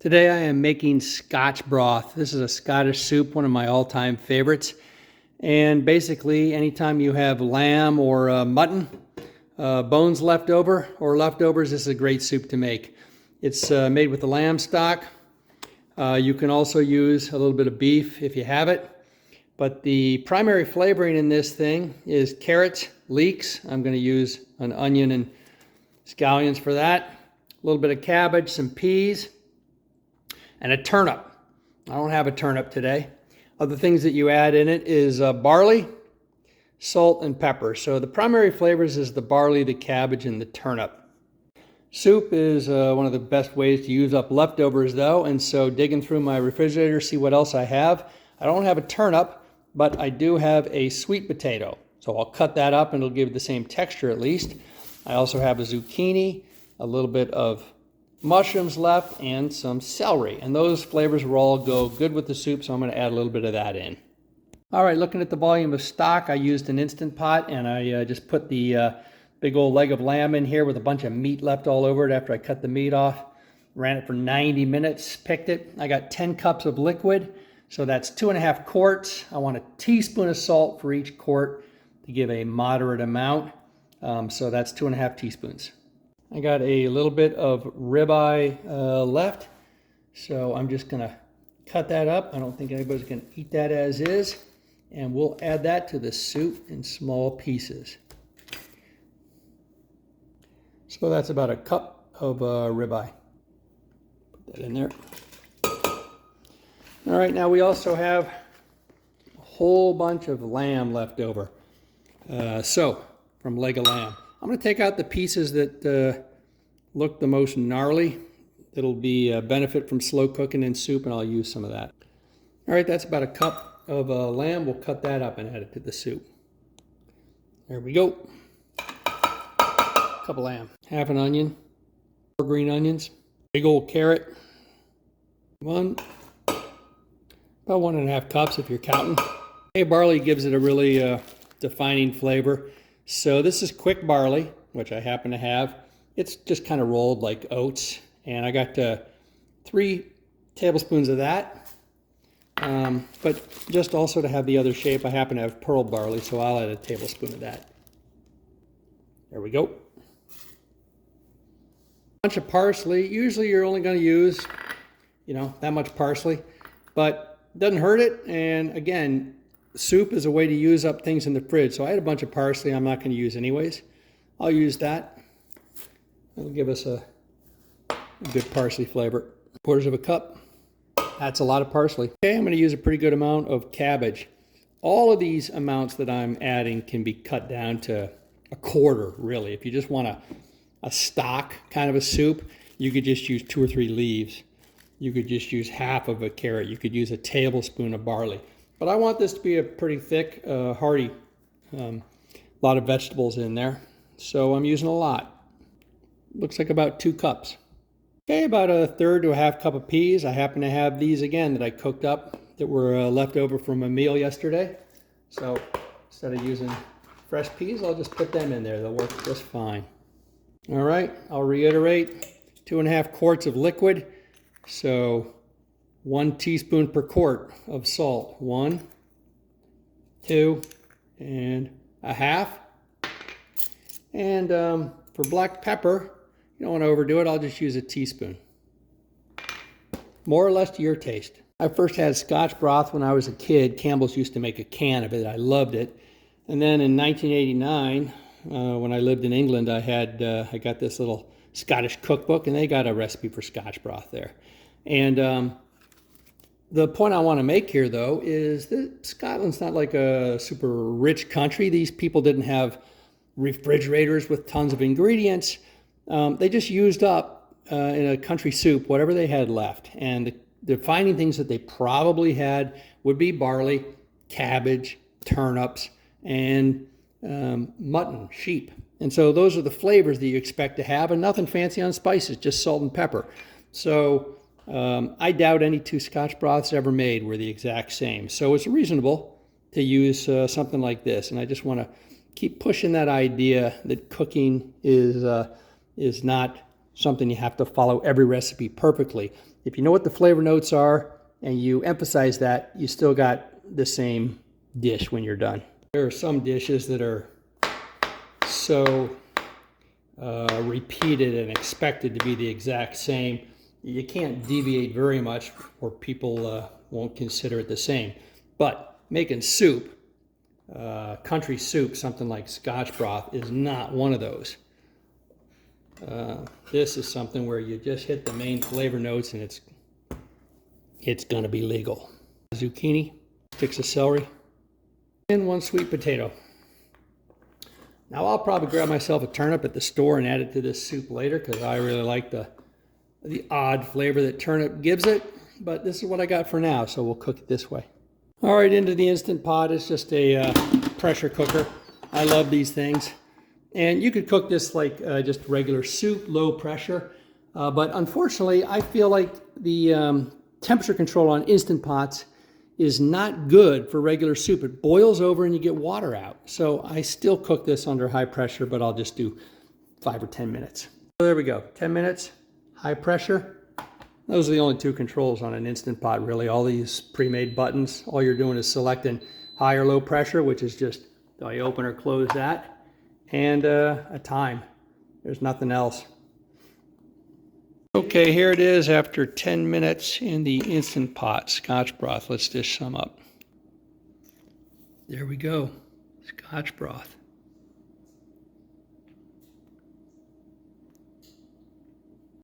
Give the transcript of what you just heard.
Today I am making Scotch broth. This is a Scottish soup, one of my all-time favorites. And basically, anytime you have lamb or mutton, bones left over or leftovers, this is a great soup to make. It's made with the lamb stock. You can also use a little bit of beef if you have it. But the primary flavoring in this thing is carrots, leeks. I'm going to use an onion and scallions for that. A little bit of cabbage, some peas, and a turnip. I don't have a turnip today. Other things that you add in it is barley, salt, and pepper. So the primary flavors is the barley, the cabbage, and the turnip. Soup is one of the best ways to use up leftovers though, and so digging through my refrigerator, see what else I have. I don't have a turnip, but I do have a sweet potato. So I'll cut that up and it'll give it the same texture at least. I also have a zucchini, a little bit of mushrooms left, and some celery. And those flavors will all go good with the soup, so I'm going to add a little bit of that in. All right, looking at the volume of stock, I used an Instant Pot, and I just put the big old leg of lamb in here with a bunch of meat left all over it after I cut the meat off. Ran it for 90 minutes, picked it. I got 10 cups of liquid, so that's 2.5 quarts. I want a teaspoon of salt for each quart to give a moderate amount. So that's 2.5 teaspoons. I got a little bit of ribeye left, so I'm just gonna cut that up. I don't think anybody's gonna eat that as is, and we'll add that to the soup in small pieces. So that's about a cup of ribeye. Put that in there. All right, now we also have a whole bunch of lamb left over. From leg of lamb. I'm going to take out the pieces that look the most gnarly. It'll be benefit from slow cooking in soup, and I'll use some of that. All right, that's about a cup of lamb. We'll cut that up and add it to the soup. There we go. Cup of lamb. Half an onion. 4 green onions. Big old carrot. About 1.5 cups if you're counting. Hey, barley gives it a really defining flavor. So this is quick barley, which I happen to have. It's just kind of rolled like oats. And I got 3 tablespoons of that. But just also to have the other shape, I happen to have pearl barley, so I'll add a tablespoon of that. There we go. A bunch of parsley. Usually you're only going to use, that much parsley. But it doesn't hurt it. And again, soup is a way to use up things in the fridge. So I had a bunch of parsley I'm not going to use anyways. I'll use that. It'll give us a good parsley flavor. 1/4 cup. That's a lot of parsley. Okay, I'm going to use a pretty good amount of cabbage. All of these amounts that I'm adding can be cut down to 1/4, really. If you just want a stock kind of a soup, you could just use 2 or 3 leaves. You could just use half of a carrot. You could use a tablespoon of barley. But I want this to be a pretty thick, hearty, lot of vegetables in there. So I'm using a lot. Looks like about 2 cups. Okay, about 1/3 to 1/2 cup of peas. I happen to have these again that I cooked up that were left over from a meal yesterday. So instead of using fresh peas, I'll just put them in there. They'll work just fine. All right, I'll reiterate, 2.5 quarts of liquid. So 1 teaspoon per quart of salt. 1, 2, and 1/2. And for black pepper, you don't want to overdo it. I'll just use a teaspoon. More or less to your taste. I first had Scotch broth when I was a kid. Campbell's used to make a can of it. I loved it. And then in 1989, when I lived in England, I got this little Scottish cookbook, and they got a recipe for Scotch broth there. And the point I want to make here, though, is that Scotland's not like a super rich country. These people didn't have refrigerators with tons of ingredients. They just used up, in a country soup, whatever they had left. And the defining things that they probably had would be barley, cabbage, turnips, and mutton, sheep. And so those are the flavors that you expect to have, and nothing fancy on spices, just salt and pepper. So I doubt any 2 Scotch broths ever made were the exact same. So it's reasonable to use something like this. And I just want to keep pushing that idea that cooking is not something you have to follow every recipe perfectly. If you know what the flavor notes are and you emphasize that, you still got the same dish when you're done. There are some dishes that are so repeated and expected to be the exact same. You can't deviate very much or people won't consider it the same. But making soup, country soup, something like Scotch broth, is not one of those. This is something where you just hit the main flavor notes and it's gonna be legal. Zucchini, sticks of celery, and 1 sweet potato. Now I'll probably grab myself a turnip at the store and add it to this soup later because I really like the odd flavor that turnip gives it. But this is what I got for now, so we'll cook it this way. All right, into the Instant Pot. It's just a pressure cooker. I love these things. And you could cook this like just regular soup, low pressure. But unfortunately, I feel like the temperature control on Instant Pots is not good for regular soup. It boils over and you get water out. So I still cook this under high pressure, but I'll just do 5 or 10 minutes. So there we go, 10 minutes, high pressure. Those are the only 2 controls on an Instant Pot, really. All these pre-made buttons, all you're doing is selecting high or low pressure, which is just, do I open or close that, and a time. There's nothing else. Okay, here it is after 10 minutes in the Instant Pot, Scotch broth. Let's dish some up. There we go, Scotch broth.